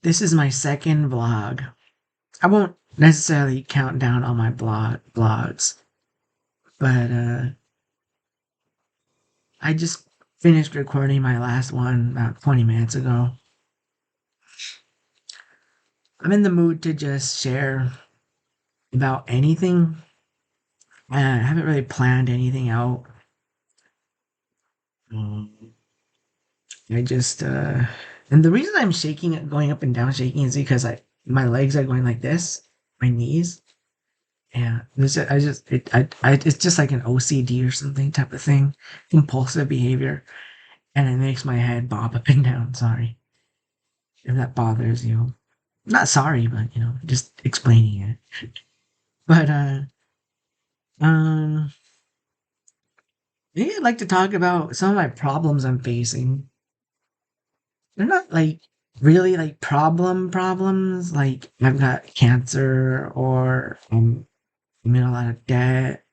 This is my second vlog. I won't necessarily count down all my blogs, but I just finished recording my last one about 20 minutes ago. I'm in the mood to just share about anything. I haven't really planned anything out. Um, I just and the reason I'm shaking it, going up and down, shaking is because my legs are going like this, my knees. Yeah, it's just like an OCD or something type of thing, impulsive behavior, and it makes my head bob up and down. Sorry if that bothers you. Not sorry, but just explaining it. But um, maybe I'd like to talk about some of my problems I'm facing. They're not like really like problems. Like I've got cancer, or I'm in a lot of debt,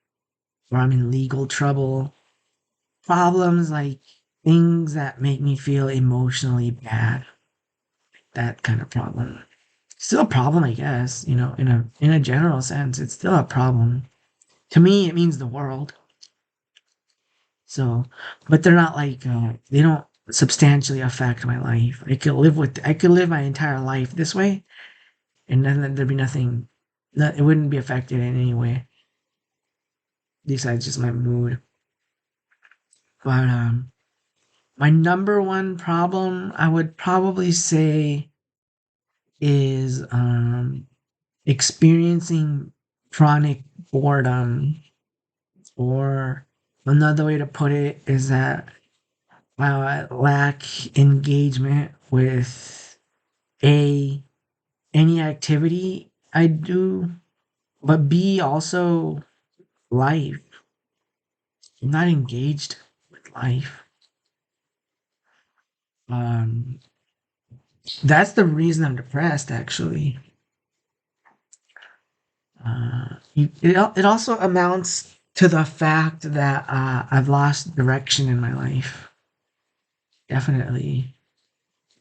or I'm in legal trouble. Problems like things that make me feel emotionally bad. That kind of problem. Still a problem, I guess, in a general sense, it's still a problem. To me, it means the world. So, but they're not like they don't substantially affect my life. I could live my entire life this way, and then there'd be nothing. It wouldn't be affected in any way besides just my mood. But my number one problem, I would probably say, is experiencing chronic boredom, or another way to put it is that I lack engagement with a any activity I do, but B also life. I'm not engaged with life. Um, that's the reason I'm depressed, actually. It also amounts to the fact that I've lost direction in my life. Definitely.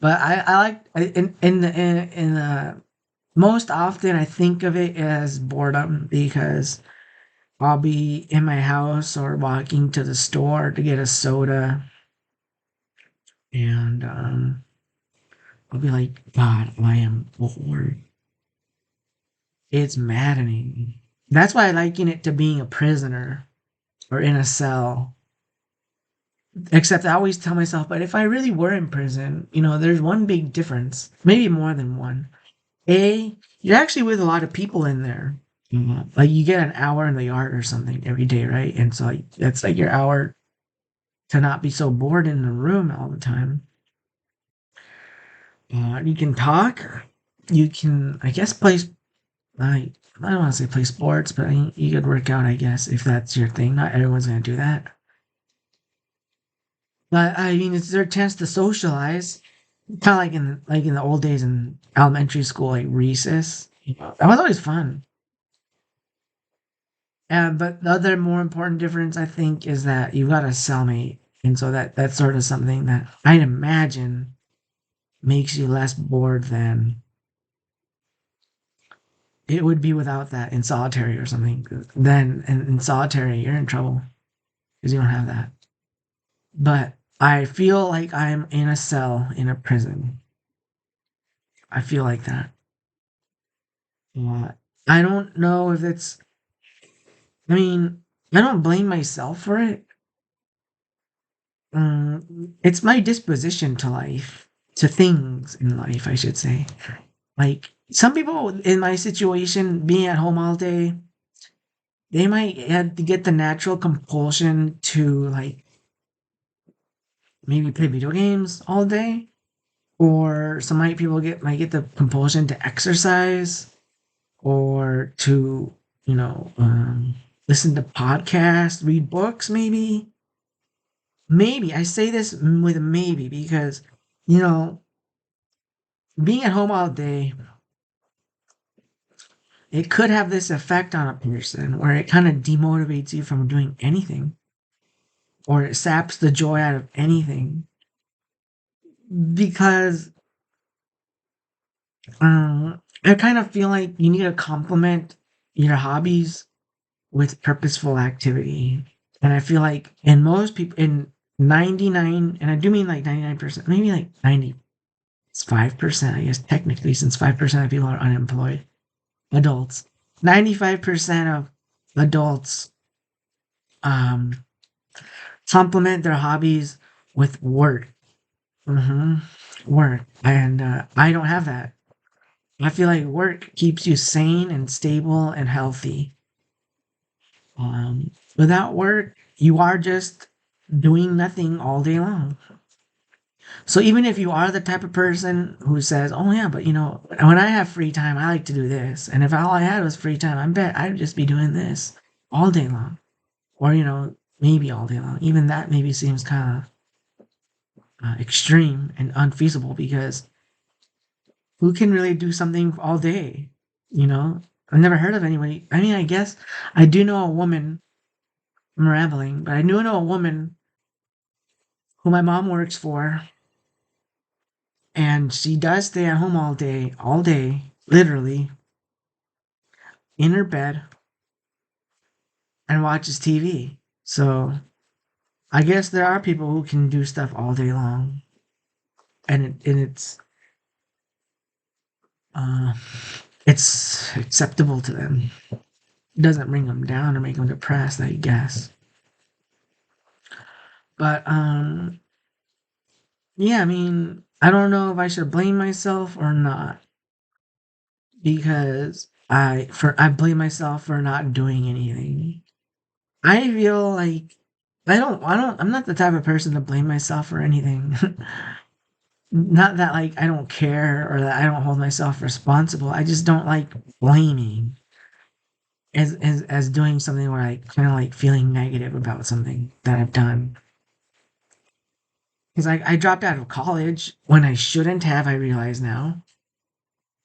But I like in the most often I think of it as boredom, because I'll be in my house or walking to the store to get a soda, and I'll be like, God, I am bored. It's maddening. That's why I liken it to being a prisoner or in a cell. Except I always tell myself, but if I really were in prison, there's one big difference, maybe more than one. You're actually with a lot of people in there. Like you get an hour in the yard or something every day, right? And so like that's like your hour to not be so bored in the room all the time. You can talk. You can, I guess, play. I don't want to say play sports, but you could work out, I guess, if that's your thing. Not everyone's gonna do that. But I mean, it's their chance to socialize. Kind of like in the old days in elementary school, like recess. That was always fun. But the other more important difference, I think, is that you've got a cellmate, and so that's sort of something that I'd imagine makes you less bored than it would be without that in solitary or something. Then in solitary, you're in trouble because you don't have that. But I feel like I'm in a cell in a prison. I feel like that. Uh, I don't know if it's. I mean, I don't blame myself for it. It's my disposition to life, to things in life, I should say. Like some people in my situation, being at home all day, they might have to get the natural compulsion to like maybe play video games all day, or some people might get the compulsion to exercise, or to you know um, listen to podcasts, read books. Maybe I say this with a maybe because you know being at home all day, it could have this effect on a person where it kind of demotivates you from doing anything, or it saps the joy out of anything, because I kind of feel like you need to complement your hobbies with purposeful activity. And I feel like in most people, in 99, and I do mean like 99%, maybe like 95%, I guess, technically, since 5% of people are unemployed, adults. 95% of adults um, complement their hobbies with work. hmm Work. And I don't have that. I feel like work keeps you sane and stable and healthy. Without work, you are just doing nothing all day long. So even if you are the type of person who says, "Oh yeah, but when I have free time, I like to do this," and if all I had was free time, I bet I'd just be doing this all day long, or maybe all day long. Even that maybe seems kind of extreme and unfeasible because who can really do something all day? You know, I've never heard of anybody. I mean, I guess I do know a woman. I'm rambling, but I do know a woman who my mom works for, and she does stay at home all day, literally in her bed and watches TV. So I guess there are people who can do stuff all day long, and uh, it's acceptable to them. It doesn't bring them down or make them depressed, I guess. But yeah, I mean, I don't know if I should blame myself or not because I blame myself for not doing anything. I feel like I'm not the type of person to blame myself for anything. Not that like I don't care or that I don't hold myself responsible. I just don't like blaming as doing something where I kind of like feeling negative about something that I've done. Because I dropped out of college when I shouldn't have, I realize now.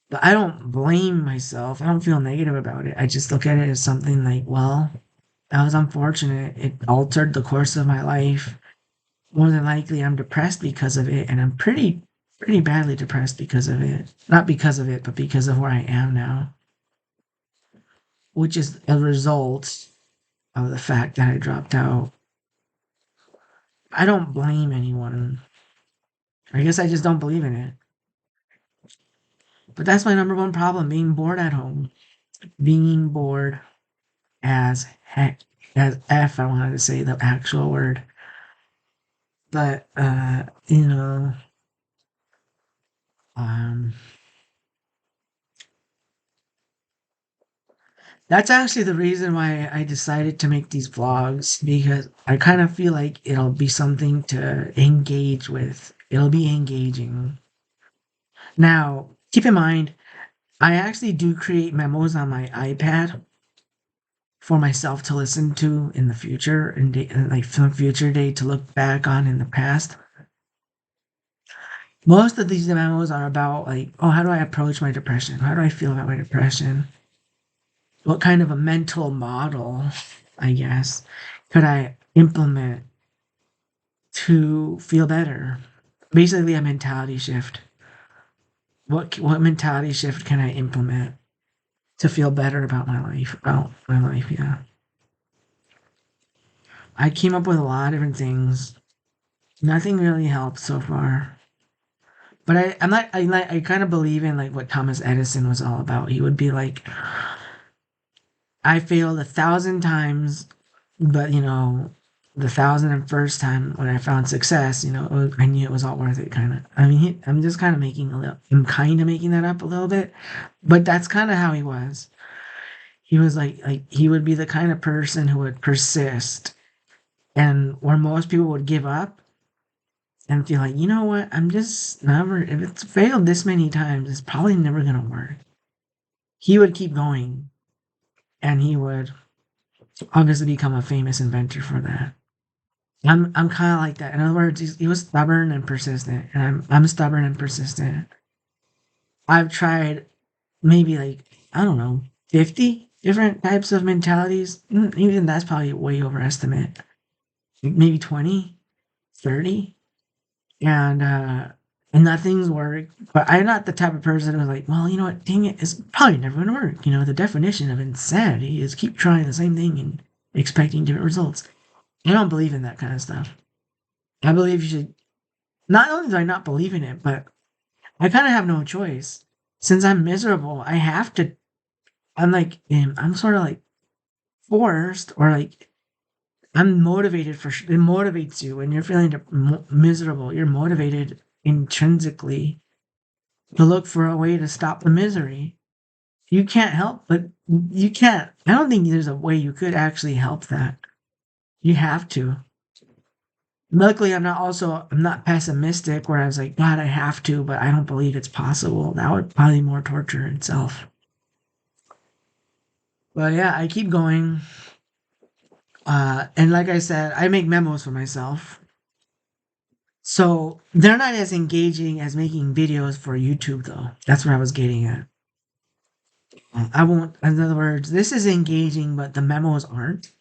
But I don't blame myself. I don't feel negative about it. I just look at it as something like, well, that was unfortunate. It altered the course of my life. More than likely, I'm depressed because of it, and I'm pretty badly depressed because of it. Not because of it, but because of where I am now, which is a result of the fact that I dropped out. I don't blame anyone. I guess I just don't believe in it. But that's my number one problem, being bored at home. Being bored as heck. As F, I wanted to say the actual word. But, um, that's actually the reason why I decided to make these vlogs because I kind of feel like it'll be something to engage with. It'll be engaging. Now, keep in mind, I actually do create memos on my iPad for myself to listen to in the future and like some future day to look back on in the past. Most of these memos are about like, oh, how do I approach my depression? How do I feel about my depression? What kind of a mental model, I guess, could I implement to feel better? Basically, a mentality shift. What mentality shift can I implement to feel better about my life? About my life, yeah. I came up with a lot of different things. Nothing really helped so far. But I'm not. I kind of believe in like what Thomas Edison was all about. He would be like, I failed 1,000 times, but the 1,001st time when I found success, I knew it was all worth it. Kind of. I mean, I'm just kind of making a little. I'm kind of making that up a little bit, but that's kind of how he was. He was like he would be the kind of person who would persist, and where most people would give up and feel like, you know what, I'm just never. If it's failed this many times, it's probably never gonna work. He would keep going, and he would obviously become a famous inventor for that. I'm kind of like that. In other words, he was stubborn and persistent, and I'm stubborn and persistent. I've tried maybe like I don't know 50 different types of mentalities. Even that's probably way overestimate. Maybe 20, 30, and and nothing's worked. But I'm not the type of person who's like, well, you know what, dang it, it's probably never going to work. You know, the definition of insanity is keep trying the same thing and expecting different results. I don't believe in that kind of stuff. I believe you should, not only do I not believe in it, but I kind of have no choice. Since I'm miserable, I have to, I'm like, I'm sort of like forced or like, I'm motivated it motivates you when you're feeling miserable. You're motivated intrinsically to look for a way to stop the misery. You can't help, but you can't. I don't think there's a way you could actually help that. You have to. Luckily, I'm not pessimistic where I was like, God, I have to, but I don't believe it's possible. That would probably be more torture itself. But yeah, I keep going. And like I said, I make memos for myself. So they're not as engaging as making videos for YouTube, though. That's what I was getting at. I won't. In other words, this is engaging, but the memos aren't.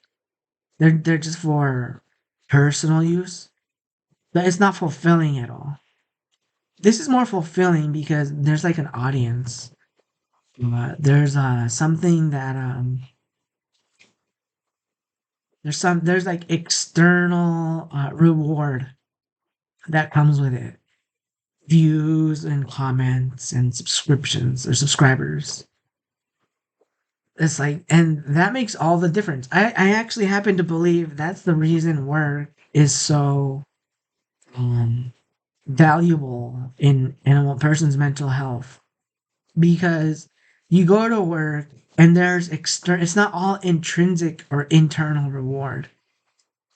They're just for personal use, but it's not fulfilling at all. This is more fulfilling because there's like an audience. There's something that there's like external reward that comes with it, views and comments and subscriptions or subscribers. It's like, and that makes all the difference. I actually happen to believe that's the reason work is so um, valuable in a person's mental health because you go to work and there's external. It's not all intrinsic or internal reward.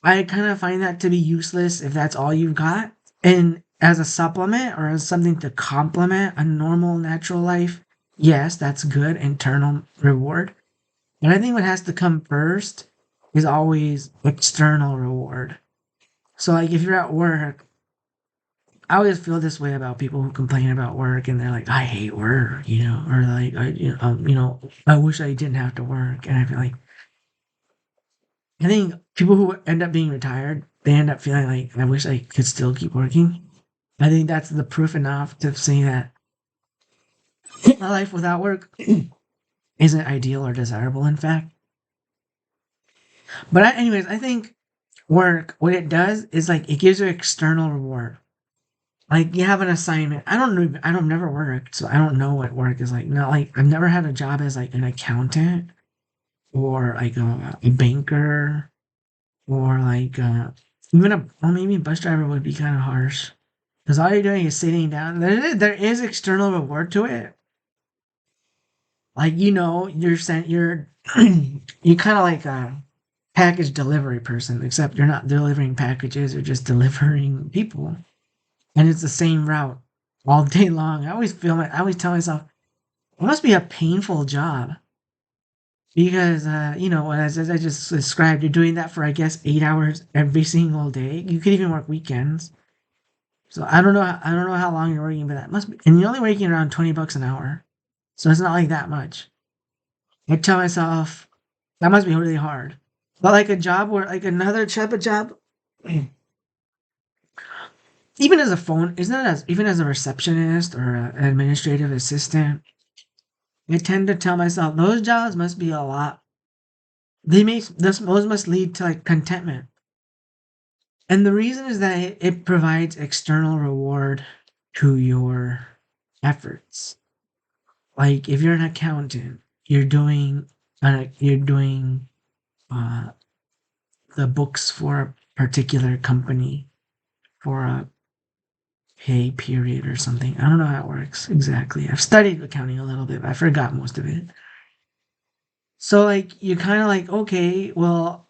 I kind of find that to be useless if that's all you've got. And as a supplement or as something to complement a normal natural life, yes, that's good internal reward. But I think what has to come first is always external reward. So like if you're at work, I always feel this way about people who complain about work and they're like, I hate work, you know, or like, I wish I didn't have to work. And I feel like, I think people who end up being retired, they end up feeling like, I wish I could still keep working. I think that's the proof enough to say that a life without work isn't ideal or desirable, in fact. But anyways, I think work, what it does is like it gives you external reward. Like you have an assignment. I don't know. I don't never worked, so I don't know what work is like. Not like I've never had a job as like an accountant or like a banker or like even a well maybe a bus driver would be kind of harsh because all you're doing is sitting down. There is external reward to it. Like you're sent you're you kind of like a package delivery person, except you're not delivering packages. You're just delivering people, and it's the same route all day long. I always tell myself it must be a painful job because as I just described, you're doing that for I guess 8 hours every single day. You could even work weekends. So I don't know how long you're working, but that must be, and you're only making around $20 an hour, so it's not like that much. I tell myself that must be really hard. But like a job where like another type of job, even as a phone, isn't it as even as a receptionist or an administrative assistant, I tend to tell myself those jobs must be a lot. Those must lead to like contentment. And the reason is that it provides external reward to your efforts. Like if you're an accountant, you're doing uh, the books for a particular company for a pay period or something. I don't know how it works exactly. I've studied accounting a little bit, but I forgot most of it. So like you're kind of like, okay, well,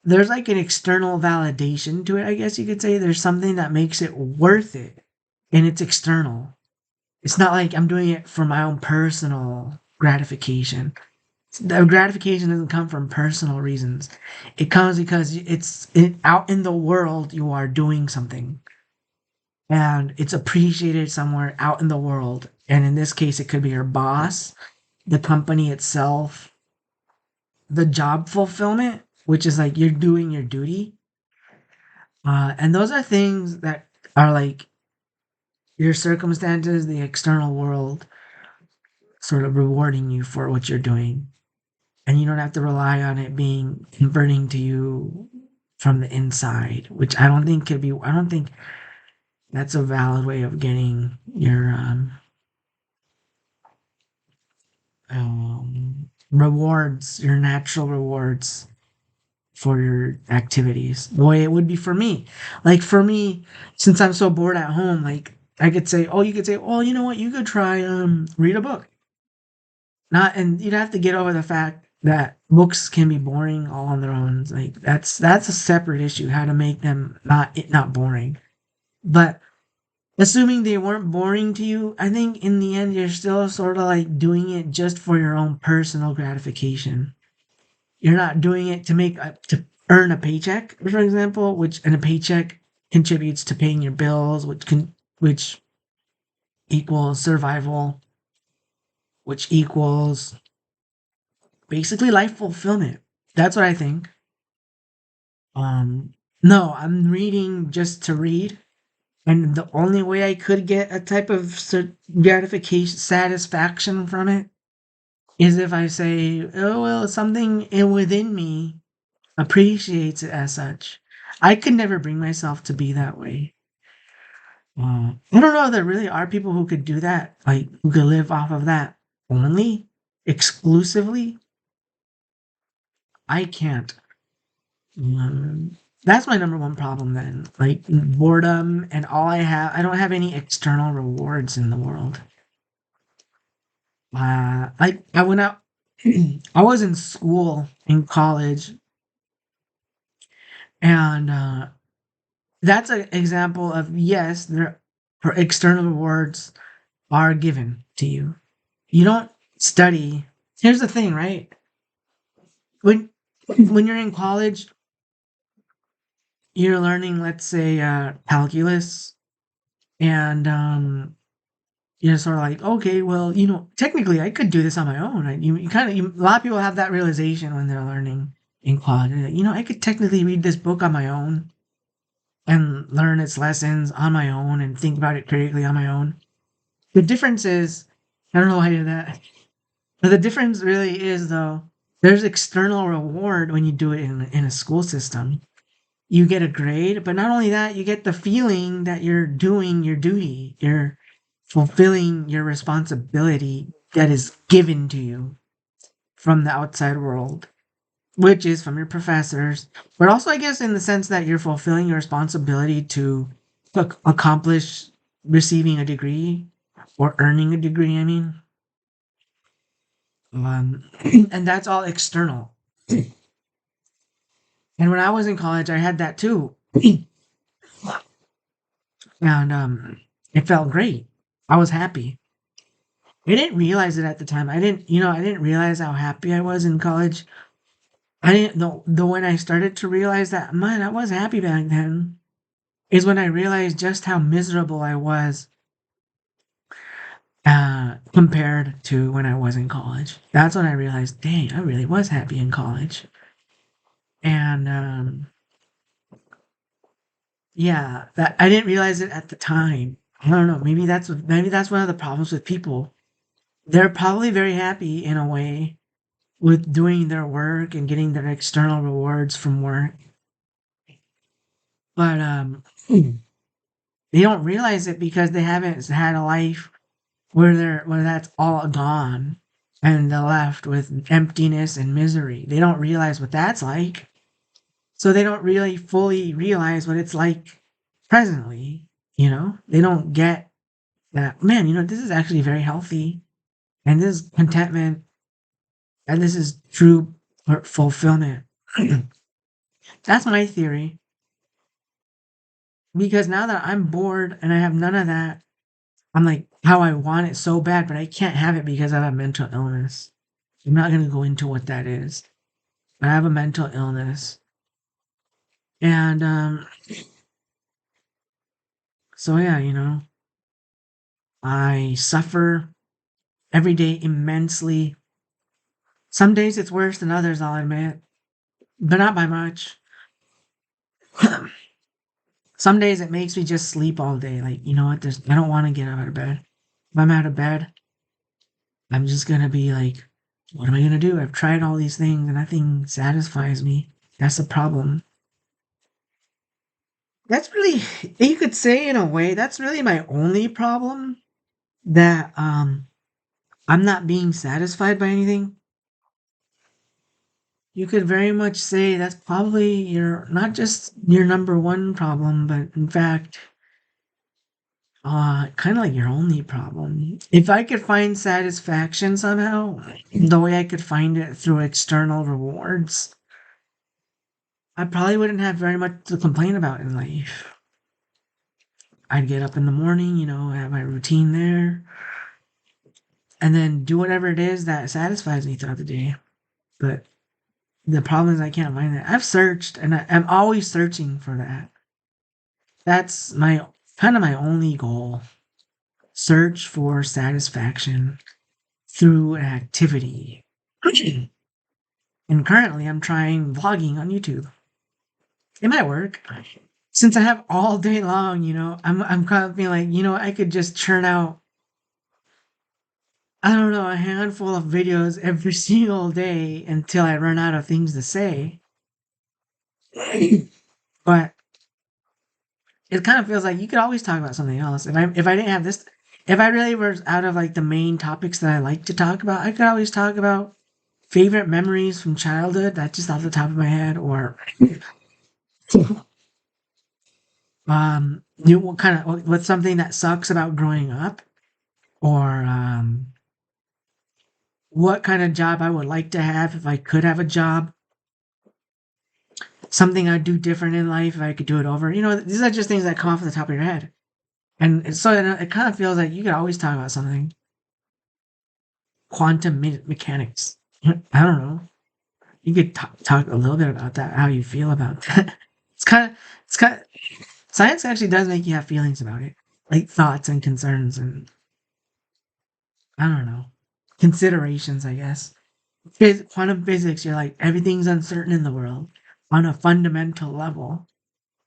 there's like an external validation to it, I guess you could say. There's something that makes it worth it. And it's external. It's not like I'm doing it for my own personal gratification. The gratification doesn't come from personal reasons. It comes because out in the world you are doing something and it's appreciated somewhere out in the world. And in this case, it could be your boss, the company itself, the job fulfillment, which is like you're doing your duty. And those are things that are like your circumstances, the external world sort of rewarding you for what you're doing. And you don't have to rely on it being converting to you from the inside, which I don't think that's a valid way of getting your rewards, your natural rewards for your activities, the way it would be for me. Like for me, since I'm so bored at home, like I could say, oh, you could say, oh, you know what, you could try read a book. Not and you'd have to get over the fact that books can be boring all on their own. Like that's a separate issue, how to make them not boring. But assuming they weren't boring to you, I think in the end you're still sort of like doing it just for your own personal gratification. You're not doing it to earn a paycheck, for example, which and a paycheck contributes to paying your bills, which equals survival, which equals basically life fulfillment. That's what I think. Um, no, I'm reading just to read, and the only way I could get a type of gratification, satisfaction from it is if I say, oh well, something within me appreciates it as such. I could never bring myself to be that way. I don't know if there really are people who could do that, like who could live off of that only, exclusively. I can't. That's my number one problem then. Like boredom and I don't have any external rewards in the world. I went out, I was in school, in college, and that's an example of yes, there for external rewards are given to you. You don't study. Here's the thing, right? When when you're in college, you're learning, let's say, calculus, and you're sort of like, okay, well, technically, I could do this on my own. You kind of, a lot of people have that realization when they're learning in college. They're like, I could technically read this book on my own and learn its lessons on my own and think about it critically on my own. The difference is, I don't know why I did that, but the difference really is though, there's external reward when you do it in a school system. You get a grade, but not only that, you get the feeling that you're doing your duty. You're fulfilling your responsibility that is given to you from the outside world, which is from your professors, but also, I guess, in the sense that you're fulfilling your responsibility to accomplish receiving a degree or earning a degree. I mean, and that's all external. And when I was in college, I had that too, and it felt great. I was happy. I didn't realize it at the time. I didn't realize how happy I was in college. I didn't know, though when I started to realize that, man, I was happy back then, is when I realized just how miserable I was compared to when I was in college. That's when I realized, dang, I really was happy in college. And yeah, that I didn't realize it at the time. I don't know. Maybe that's one of the problems with people. They're probably very happy in a way with doing their work and getting their external rewards from work, but they don't realize it because they haven't had a life where that's all gone and they're left with emptiness and misery. They don't realize what that's like. So they don't really fully realize what it's like presently, They don't get that, man, this is actually very healthy and this is contentment and this is true fulfillment. That's my theory. Because now that I'm bored and I have none of that, I'm like, how I want it so bad, but I can't have it because I have a mental illness. I'm not going to go into what that is, but I have a mental illness. And so, yeah, I suffer every day immensely. Some days it's worse than others, I'll admit, but not by much. Some days it makes me just sleep all day. Like, you know what? I don't want to get out of bed. If I'm out of bed, I'm just gonna be like, what am I gonna do? I've tried all these things and nothing satisfies me. That's the problem. That's really, you could say in a way, that's really my only problem. That I'm not being satisfied by anything. You could very much say that's probably your not just your number one problem, but in fact, kind of like your only problem. If I could find satisfaction somehow, the way I could find it through external rewards, I probably wouldn't have very much to complain about in life. I'd get up in the morning, have my routine there, and then do whatever it is that satisfies me throughout the day. But the problem is I can't find that. I've searched, and I'm always searching for that. That's my kind of my only goal. Search for satisfaction through an activity. And currently, I'm trying vlogging on YouTube. It might work. Since I have all day long, I'm kind of feeling like, I could just churn out, I don't know, a handful of videos every single day until I run out of things to say. But it kind of feels like you could always talk about something else. If I didn't have this, if I really was out of like the main topics that I like to talk about, I could always talk about favorite memories from childhood. That's just off the top of my head, or what kind of what's something that sucks about growing up, or what kind of job I would like to have if I could have a job. Something I'd do different in life if I could do it over. These are just things that come off the top of your head. And so it kind of feels like you could always talk about something. Quantum mechanics. I don't know. You could talk a little bit about that, how you feel about that. It's kind of, science actually does make you have feelings about it, like thoughts and concerns and, I don't know, considerations, I guess. Quantum physics, you're like, everything's uncertain in the world on a fundamental level.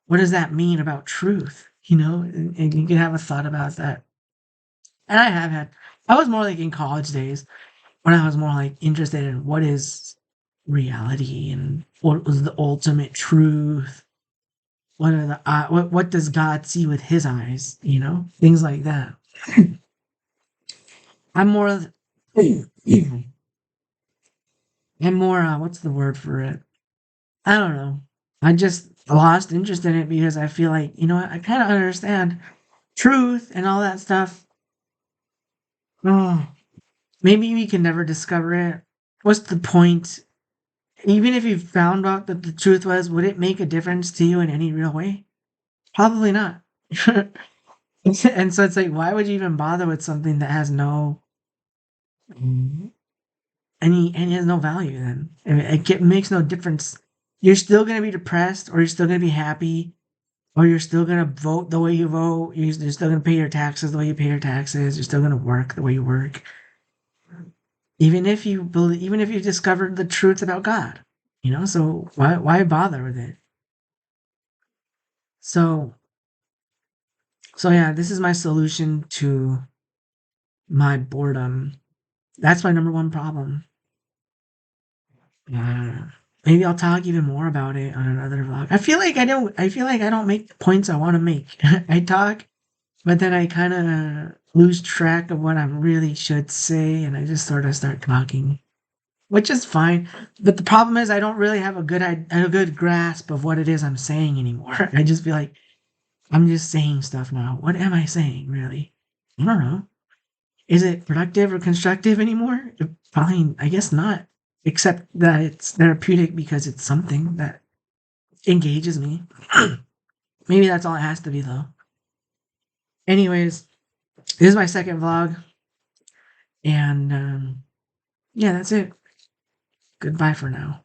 What does that mean about truth? And you can have a thought about that. And I was more like in college days when I was more like interested in what is reality and what was the ultimate truth. What does God see with His eyes? Things like that. I'm more. I'm more. What's the word for it? I don't know. I just lost interest in it because I feel like I kind of understand truth and all that stuff. Oh, maybe we can never discover it. What's the point? Even if you found out that the truth was, would it make a difference to you in any real way? Probably not. And so it's like, why would you even bother with something that has no any has no value? Then it makes no difference. You're still gonna be depressed, or you're still gonna be happy, or you're still gonna vote the way you vote. You're still gonna pay your taxes the way you pay your taxes. You're still gonna work the way you work, even if you discovered the truth about God. So why bother with it? So yeah, this is my solution to my boredom. That's my number one problem. Yeah. Maybe I'll talk even more about it on another vlog. I feel like I don't make the points I want to make. I talk, but then I kind of lose track of what I really should say, and I just sort of start talking, which is fine. But the problem is I don't really have a good grasp of what it is I'm saying anymore. I just feel like I'm just saying stuff now. What am I saying, really? I don't know. Is it productive or constructive anymore? Fine, I guess not. Except that it's therapeutic because it's something that engages me. Maybe that's all it has to be, though. Anyways, this is my second vlog, and yeah, that's it. Goodbye for now.